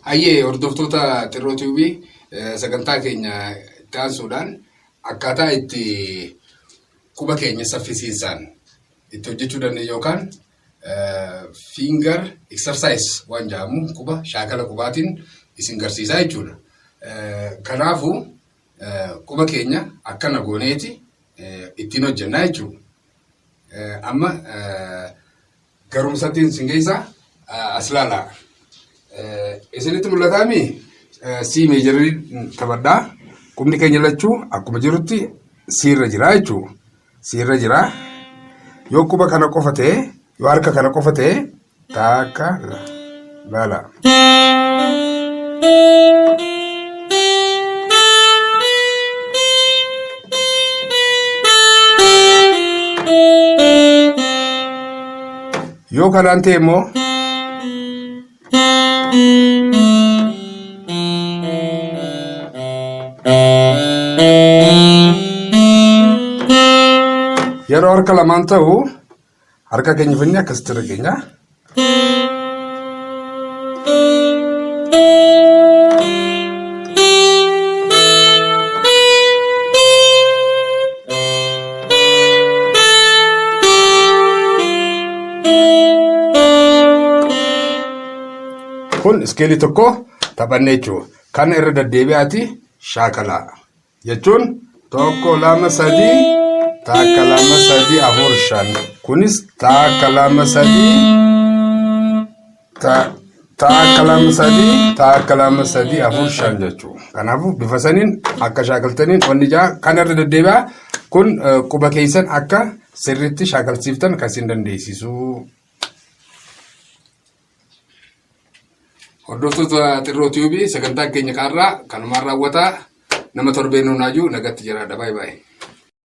Hayyee hordoftoota Xirroo TV sagantaa keenya taasisuudhaan akkaataa itti quba keenya saffisiisaan itti hojjechuu dandeenyu yookaan finger exercise waan jedhamu quba shaakala qubaatiin isin garsiisaa jechuudha. Kanaafuu quba keenya akkana gooneeti ittiin hojjennaa jechuudha. Amma garumsattiin isin geessaa as ilaalaa. Isinitti mul'ataami C meejarii taphadhaa. Qubni keenya lachuu akkuma jirutti C irra jira jechuudha. C irra jira. Yoo quba kana qofa ta'e, yoo harka kana qofa ta'e takka laala. Yoo kanaan ta'e immoo yeroo harka lamaan ta'u harka keenya finne akkasitti irra keenya. Kun iskeelii tokko taphannee jechuudha. Kana irra deddeebi'aati shaakalaa jechuun tokko lama sadii takka lama sadii afur shan. Kunis takka lama sadii takka lama sadii afur shan jechuudha. Kanaafuu bifa saniin akka shaakaltaniin onni jaa kana irra deddeebi'a. Kun quba keessan akka sirriitti shaakalsiiftan kan isin dandeessisu. Hordoftoota Xirroo TV sagantaa keenya kaarraa kanumaan raawwataa nama torbee nuunaayyuu nagatti jiraadha. Baay'ee.